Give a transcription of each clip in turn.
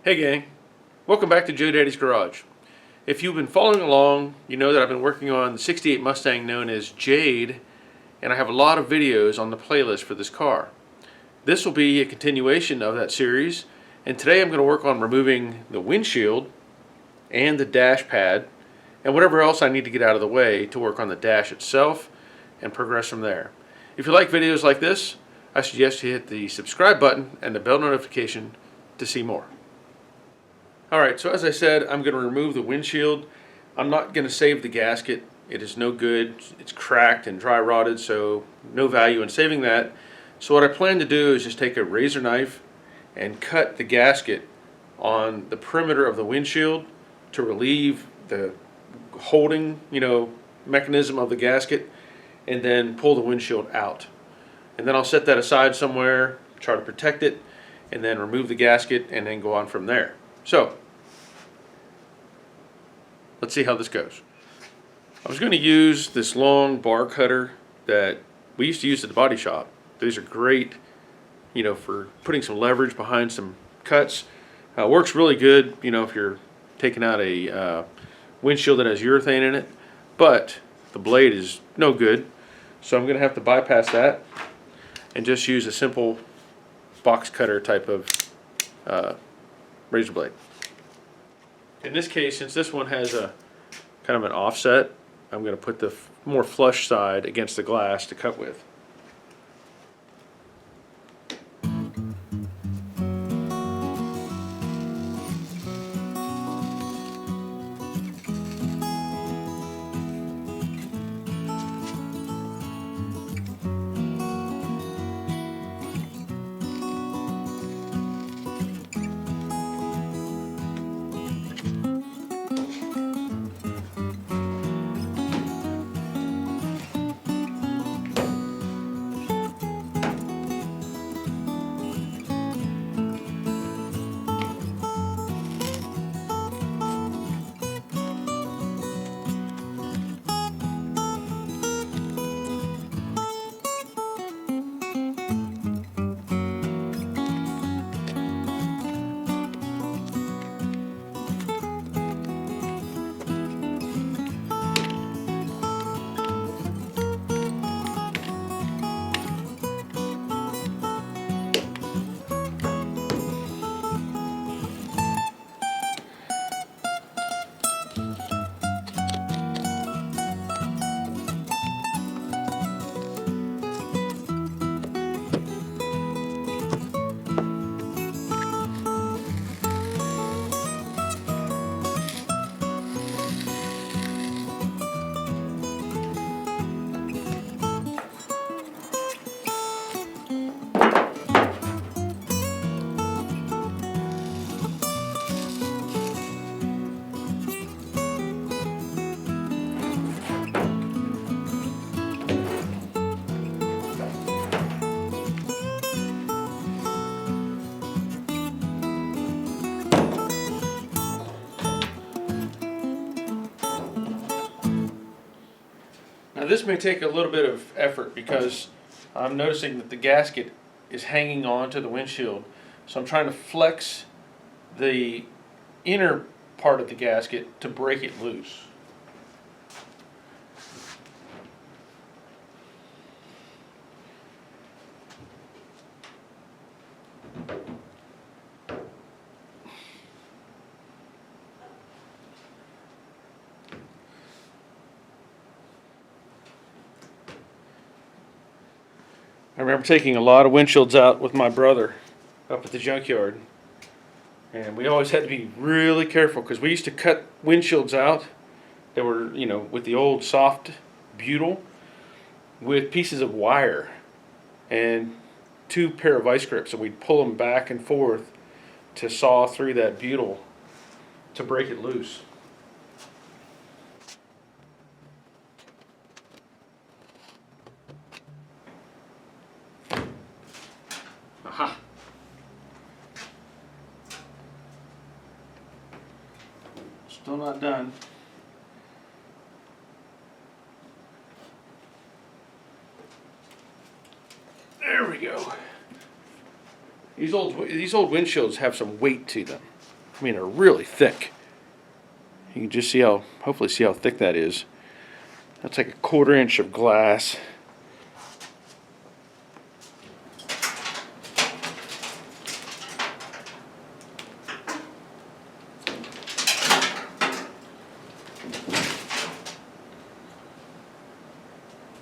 Hey gang, welcome back to Daddy's Garage. If you've been following along, you know that I've been working on the 68 Mustang known as Jade, and I have a lot of videos on the playlist for this car. This will be a continuation of that series, and today I'm going to work on removing the windshield and the dash pad and whatever else I need to get out of the way to work on the dash itself and progress from there. If you like videos like this, I suggest you hit the subscribe button and the bell notification to see more. Alright, so as I said, I'm going to remove the windshield. I'm not going to save the gasket. It is no good. It's cracked and dry rotted, so no value in saving that. So what I plan to do is just take a razor knife and cut the gasket on the perimeter of the windshield to relieve the holding, mechanism of the gasket, and then pull the windshield out. And then I'll set that aside somewhere, try to protect it, and then remove the gasket and then go on from there. So, let's see how this goes. I was going to use this long bar cutter that we used to use at the body shop. These are great, for putting some leverage behind some cuts. Works really good, if you're taking out a windshield that has urethane in it. But the blade is no good, so I'm going to have to bypass that and just use a simple box cutter type of razor blade. In this case, since this one has a kind of an offset, I'm going to put the more flush side against the glass to cut with. Now this may take a little bit of effort because I'm noticing that the gasket is hanging on to the windshield. So I'm trying to flex the inner part of the gasket to break it loose. I remember taking a lot of windshields out with my brother up at the junkyard, and we always had to be really careful because we used to cut windshields out that were, with the old soft butyl with pieces of wire and 2 pair of vice grips, and we'd pull them back and forth to saw through that butyl to break it loose. Aha. Still not done. There we go. These old windshields have some weight to them. I mean, they're really thick. You can just see how, hopefully see how thick that is. That's like a 1/4 inch of glass.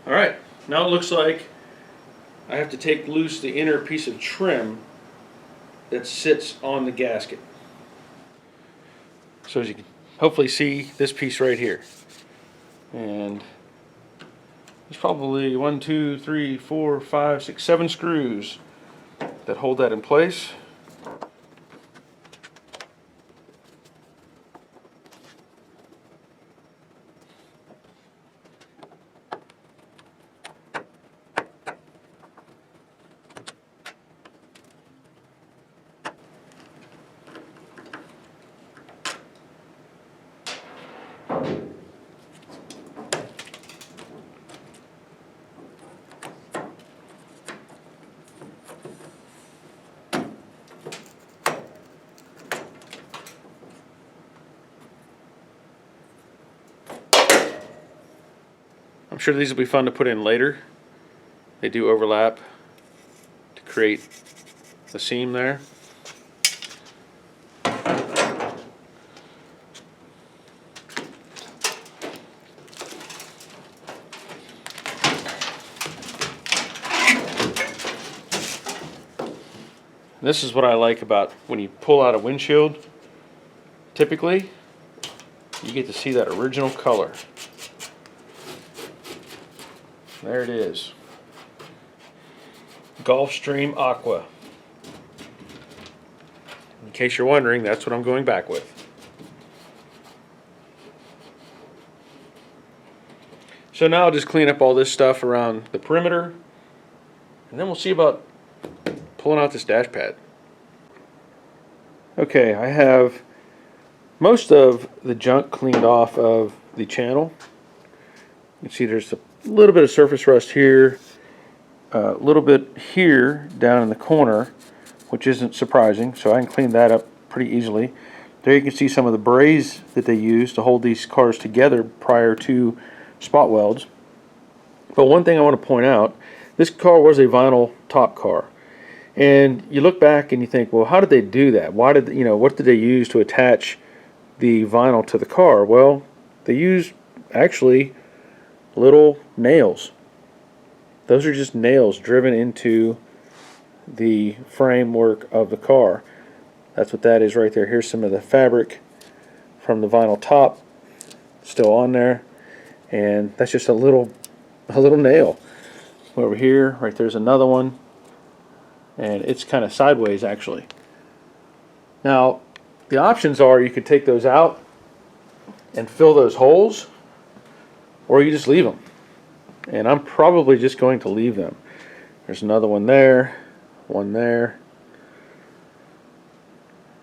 Alright, now it looks like I have to take loose the inner piece of trim that sits on the gasket. So as you can hopefully see this piece right here. And there's probably 1, 2, 3, 4, 5, 6, 7 screws that hold that in place. I'm sure these will be fun to put in later. They do overlap to create the seam there. This is what I like about when you pull out a windshield. Typically, you get to see that original color. There it is. Gulfstream Aqua. In case you're wondering, that's what I'm going back with. So now I'll just clean up all this stuff around the perimeter, and then we'll see about pulling out this dash pad. Okay, I have most of the junk cleaned off of the channel. You can see there's a little bit of surface rust here, a little bit here down in the corner, which isn't surprising, so I can clean that up pretty easily. There you can see some of the braze that they use to hold these cars together prior to spot welds. But one thing I want to point out, this car was a vinyl top car. And you look back and you think, well, how did they do that? Why did, what did they use to attach the vinyl to the car? Well, they used actually little nails. Those are just nails driven into the framework of the car. That's what that is right there. Here's some of the fabric from the vinyl top still on there, and that's just a little nail. Over here, right there's another one, and it's kind of sideways actually. Now the options are you could take those out and fill those holes, or you just leave them. And I'm probably just going to leave them. There's another one there, one there.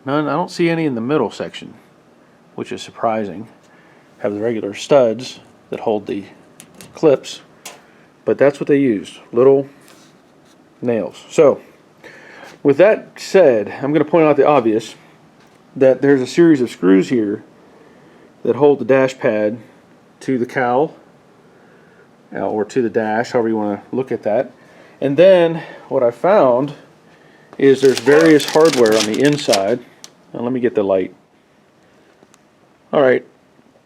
None, I don't see any in the middle section, which is surprising. Have the regular studs that hold the clips, but that's what they used, little nails. So with that said, I'm going to point out the obvious, that there's a series of screws here that hold the dash pad to the cowl, or to the dash, however you want to look at that. And then what I found is there's various hardware on the inside. Now let me get the light. Alright,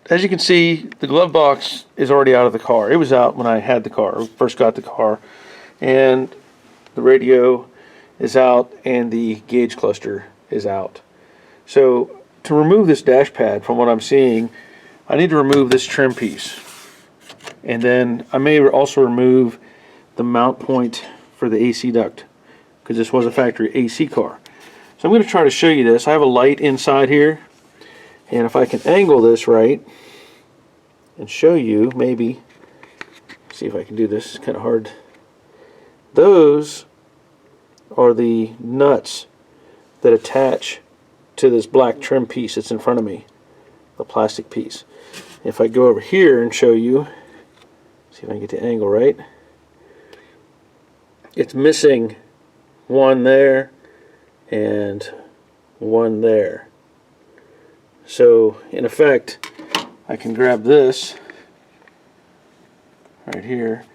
as you can see, the glove box is already out of the car. It was out when I had the car, first got the car, and the radio is out and the gauge cluster is out. So to remove this dash pad, from what I'm seeing, I need to remove this trim piece. And then I may also remove the mount point for the AC duct, because this was a factory AC car. So I'm going to try to show you this. I have a light inside here, and if I can angle this right and show you, maybe, see if I can do this, it's kind of hard. Those are the nuts that attach to this black trim piece that's in front of me, the plastic piece. If I go over here and show you, see if I can get the angle right, it's missing one there and one there. So in effect, I can grab this right here.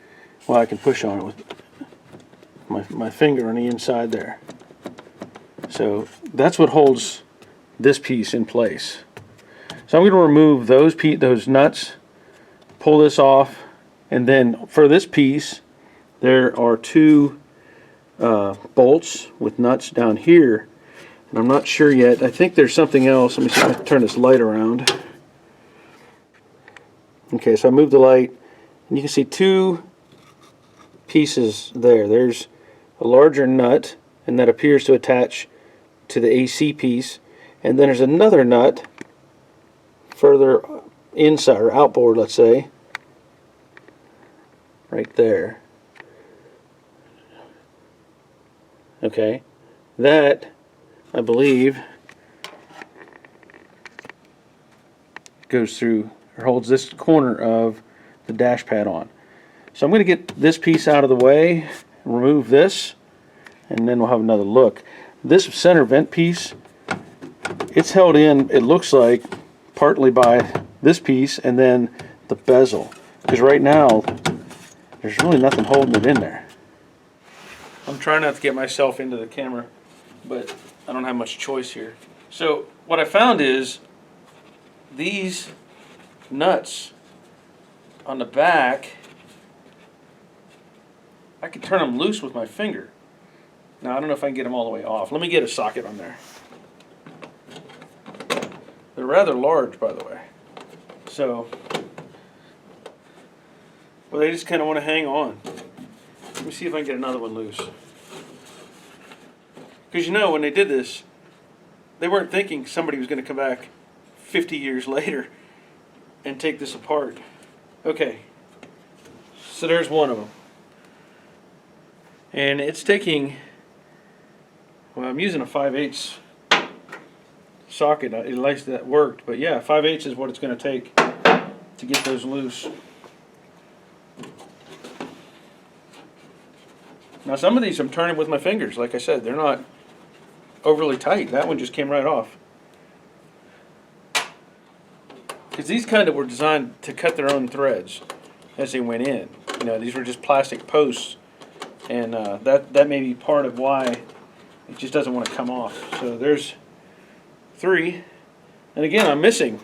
Well, I can push on it with my finger on the inside there. So that's what holds this piece in place. So I'm going to remove those nuts, pull this off, and then for this piece there are two bolts with nuts down here, and I'm not sure yet. I think there's something else. Let me see if I can turn this light around. Okay, so I moved the light, and you can see two pieces there. There's a larger nut, and that appears to attach to the AC piece, and then there's another nut further inside, or outboard, let's say, right there. Okay, that I believe goes through or holds this corner of the dash pad on. So I'm going to get this piece out of the way, remove this, and then we'll have another look. This center vent piece, it's held in, it looks like, partly by this piece and then the bezel, because right now there's really nothing holding it in there. I'm trying not to get myself into the camera, but I don't have much choice here. So what I found is these nuts on the back, I can turn them loose with my finger. Now I don't know if I can get them all the way off. Let me get a socket on there. They're rather large, by the way. So, well, they just kind of want to hang on. Let me see if I can get another one loose. Because you know, when they did this, they weren't thinking somebody was going to come back 50 years later and take this apart. Okay, so there's one of them. And it's taking, well, I'm using a 5/8 socket. At least that worked, but yeah, 5/8 is what it's going to take to get those loose. Now some of these I'm turning with my fingers. Like I said, they're not overly tight. That one just came right off. Because these kind of were designed to cut their own threads as they went in. You know, these were just plastic posts, and that may be part of why it just doesn't want to come off. So there's 3, and again I'm missing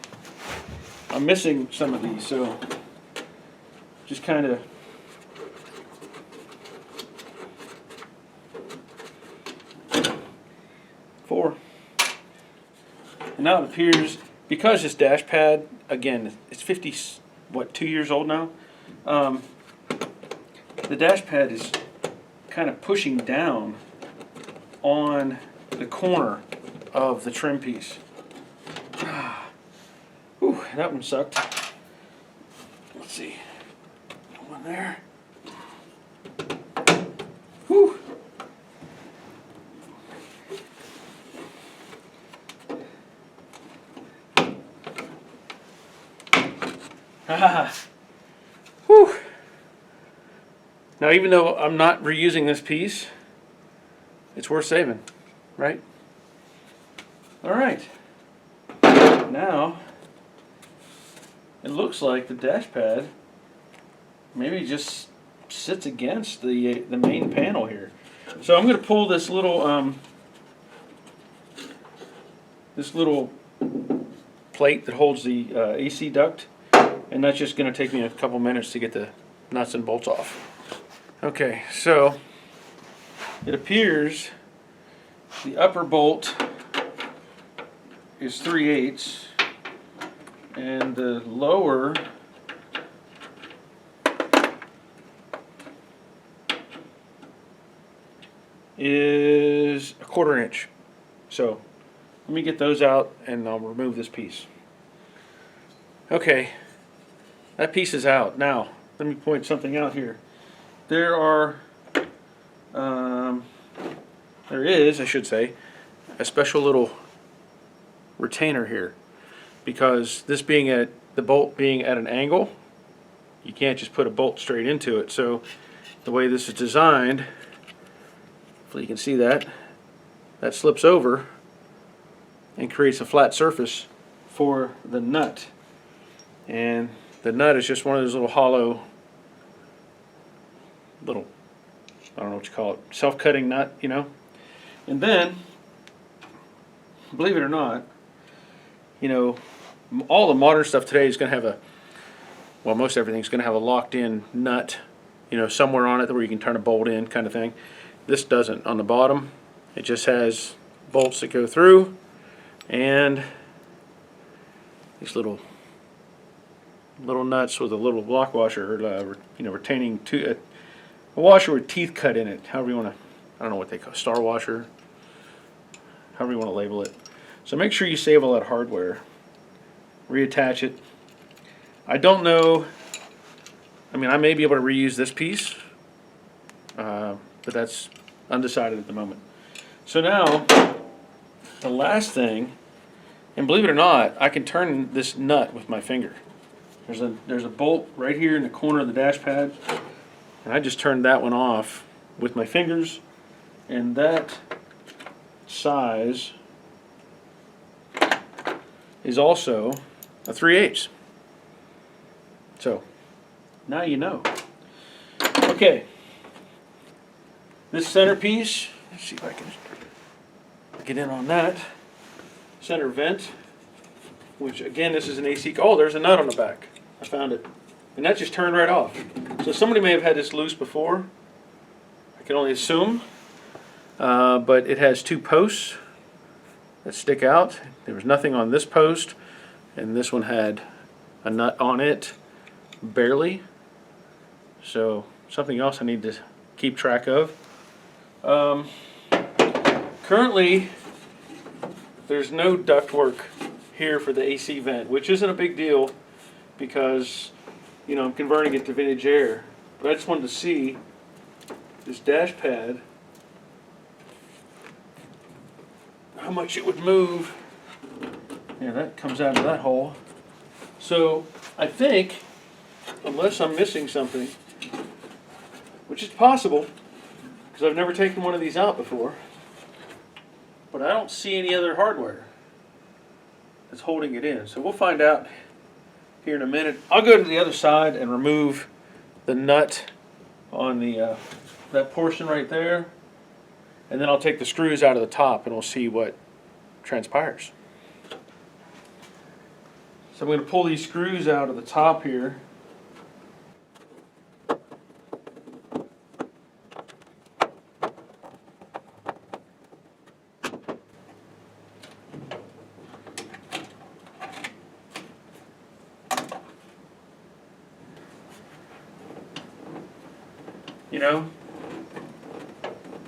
some of these, so just kind of four. And now it appears, because this dash pad, again, it's 2 years old now, the dash pad is kind of pushing down on the corner of the trim piece. Whew, that one sucked. Let's see. One there. Whew. Whew. Now, even though I'm not reusing this piece, it's worth saving, right? All right. Now, it looks like the dash pad maybe just sits against the main panel here. So I'm going to pull this little plate that holds the AC duct, and that's just going to take me a couple minutes to get the nuts and bolts off. Okay, so it appears the upper bolt is 3/8, and the lower is 1/4 inch. So let me get those out and I'll remove this piece. Okay, that piece is out. Now let me point something out here. There is, I should say, a special little retainer here, because this being the bolt being at an angle, you can't just put a bolt straight into it. So the way this is designed, hopefully you can see that slips over and creates a flat surface for the nut. And the nut is just one of those little hollow, little, I don't know what you call it, self-cutting nut, you know. And then, believe it or not, you know, all the modern stuff today is going to have a, well, most everything's going to have a locked-in nut, you know, somewhere on it where you can turn a bolt in, kind of thing. This doesn't. On the bottom, it just has bolts that go through, and these little nuts with a little block washer, you know, retaining a washer with teeth cut in it. However you want to, I don't know what they call it, star washer. However you want to label it. So make sure you save all that hardware. Reattach it. I don't know. I mean, I may be able to reuse this piece, but that's undecided at the moment. So now, the last thing, and believe it or not, I can turn this nut with my finger. There's a bolt right here in the corner of the dash pad, and I just turned that one off with my fingers, and that size is also a 3/8. So now you know. Okay, this centerpiece, let's see if I can get in on that. Center vent, which again, this is an AC. Oh, there's a nut on the back. I found it. And that just turned right off. So somebody may have had this loose before. I can only assume. But it has two posts that stick out. There was nothing on this post, and this one had a nut on it, barely. So something else I need to keep track of. Currently, there's no ductwork here for the AC vent, which isn't a big deal because, you know, I'm converting it to vintage air. But I just wanted to see this dash pad, how much it would move. Yeah, that comes out of that hole. So I think, unless I'm missing something, which is possible, because I've never taken one of these out before, but I don't see any other hardware that's holding it in. So we'll find out here in a minute. I'll go to the other side and remove the nut on the that portion right there, and then I'll take the screws out of the top and we'll see what transpires. So I'm going to pull these screws out of the top here. You know,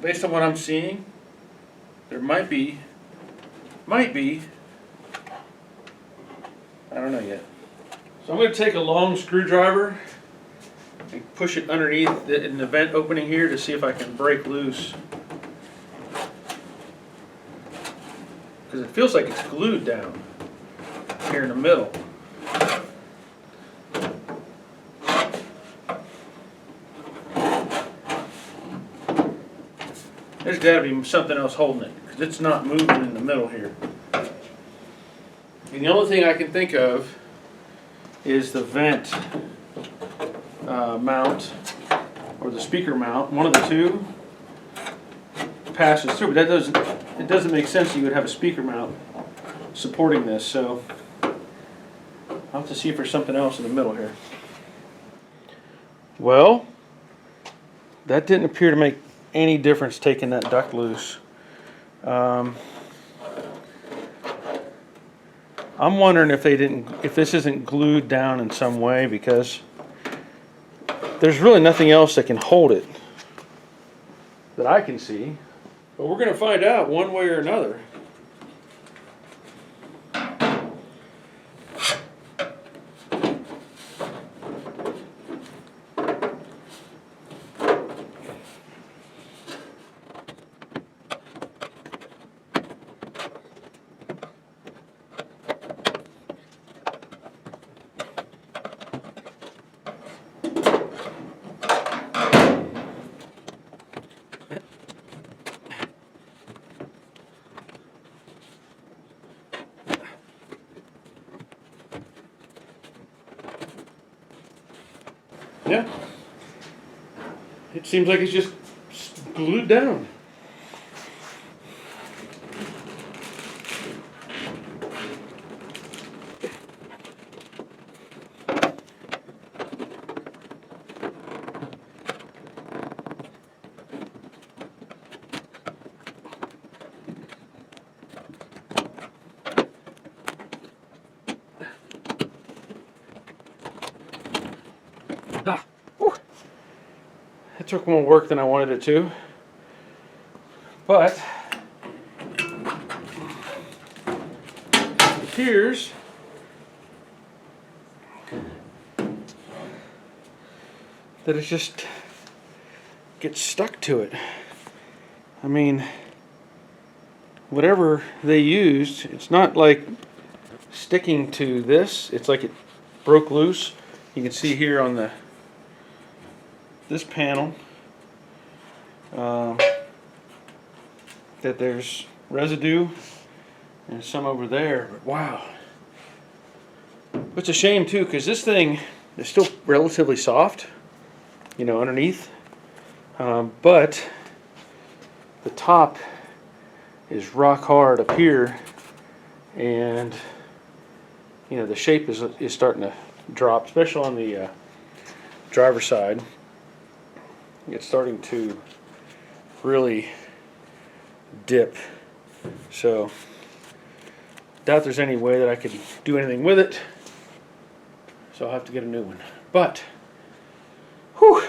based on what I'm seeing, there might be, I don't know yet. So I'm going to take a long screwdriver and push it underneath in the vent opening here to see if I can break loose. Because it feels like it's glued down here in the middle. There's got to be something else holding it, because it's not moving in the middle here. And the only thing I can think of is the vent mount, or the speaker mount. One of the two passes through, but it doesn't make sense that you would have a speaker mount supporting this. So I'll have to see if there's something else in the middle here. Well, that didn't appear to make any difference taking that duct loose. I'm wondering if this isn't glued down in some way, because there's really nothing else that can hold it that I can see. But we're going to find out one way or another. Yeah. It seems like it's just glued down. It took more work than I wanted it to, but it appears that it just gets stuck to it. I mean, whatever they used, it's not like sticking to this. It's like it broke loose. You can see here on this panel that there's residue and some over there, but wow. It's a shame too, because this thing is still relatively soft, you know, underneath, but the top is rock hard up here, and you know, the shape is starting to drop, especially on the driver's side. It's starting to really dip, so doubt there's any way that I could do anything with it, so I'll have to get a new one. But whew,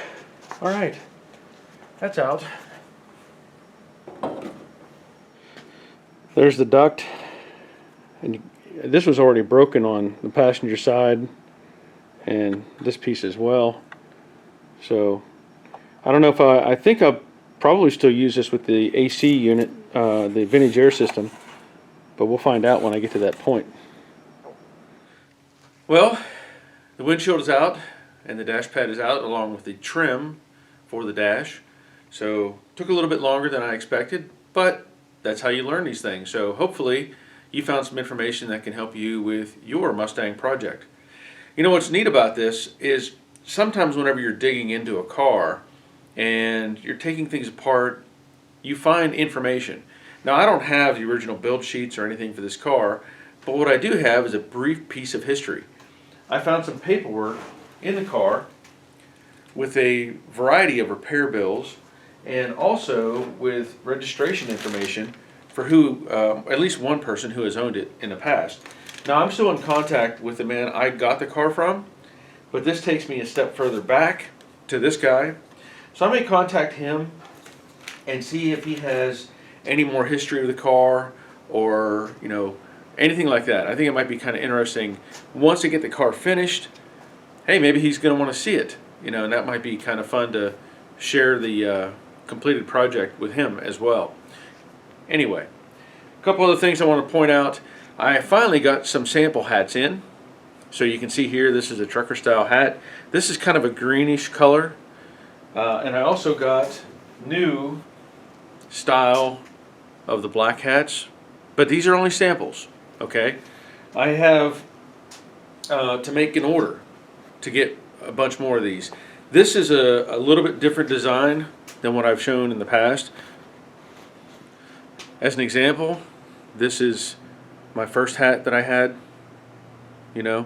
all right, that's out. There's the duct, and this was already broken on the passenger side and this piece as well, so I don't know if I think I'll probably still use this with the AC unit, the vintage air system, but we'll find out when I get to that point. Well, the windshield is out and the dash pad is out along with the trim for the dash, so took a little bit longer than I expected, but that's how you learn these things. So hopefully you found some information that can help you with your Mustang project. You know what's neat about this is sometimes whenever you're digging into a car and you're taking things apart, you find information. Now, I don't have the original build sheets or anything for this car, but what I do have is a brief piece of history. I found some paperwork in the car with a variety of repair bills and also with registration information for who, at least one person who has owned it in the past. Now, I'm still in contact with the man I got the car from, but this takes me a step further back to this guy. So I may contact him and see if he has any more history of the car, or you know, anything like that. I think it might be kind of interesting once I get the car finished. Hey, maybe he's going to want to see it, you know, and that might be kind of fun to share the completed project with him as well. Anyway, a couple other things I want to point out. I finally got some sample hats in. So you can see here, this is a trucker style hat. This is kind of a greenish color. And I also got new style of the black hats, but these are only samples, okay? I have to make an order to get a bunch more of these. This is a little bit different design than what I've shown in the past. As an example, this is my first hat that I had, you know,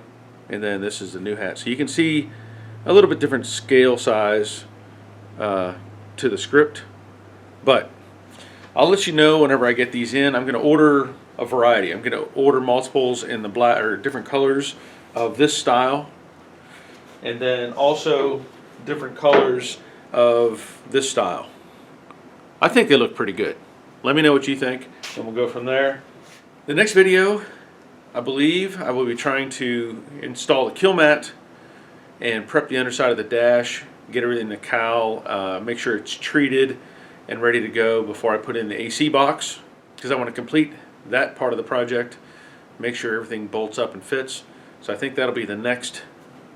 and then this is the new hat. So you can see a little bit different scale size to the script, but I'll let you know whenever I get these in. I'm going to order a variety. I'm going to order multiples in the black or different colors of this style, and then also different colors of this style. I think they look pretty good. Let me know what you think, and we'll go from there. The next video, I believe I will be trying to install the kill mat and prep the underside of the dash, get everything in the cowl, make sure it's treated and ready to go before I put in the AC box, because I want to complete that part of the project, make sure everything bolts up and fits. So I think that'll be the next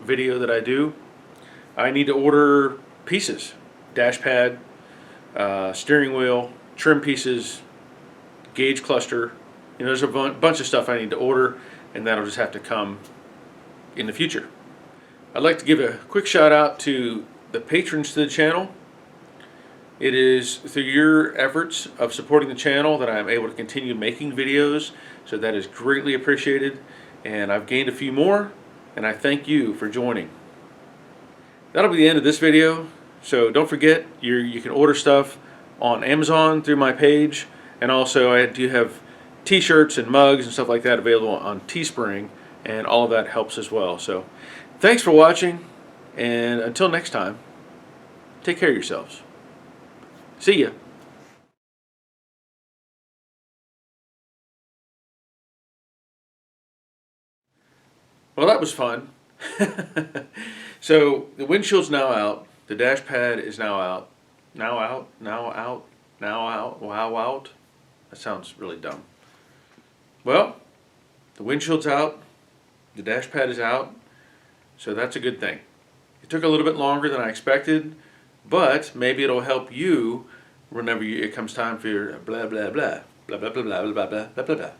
video that I do. I need to order pieces, dash pad, steering wheel, trim pieces, gauge cluster. You know, there's a bunch of stuff I need to order, and that'll just have to come in the future. I'd like to give a quick shout out to the patrons to the channel. It is through your efforts of supporting the channel that I am able to continue making videos, so that is greatly appreciated, and I've gained a few more, and I thank you for joining. That'll be the end of this video, so don't forget you can order stuff on Amazon through my page, and also I do have t-shirts and mugs and stuff like that available on Teespring, and all of that helps as well. So thanks for watching, and until next time, take care of yourselves. See ya. Well, that was fun. So the windshield's now out. The dash pad is now out. Now out. Now out. Now out. Wow out. That sounds really dumb. Well, the windshield's out. The dash pad is out. So that's a good thing. It took a little bit longer than I expected, but maybe it'll help you whenever it comes time for your blah blah blah blah blah blah blah blah blah blah blah blah.